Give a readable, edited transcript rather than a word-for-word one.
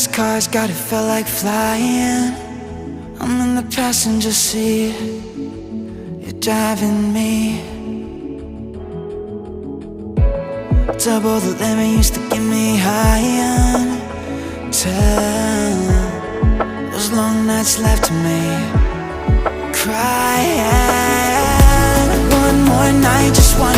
Fast cars got it felt like flying. I'm in the passenger seat. You're driving me. Double the limit used to get me high on 10. Those long nights left me crying. One more night, just one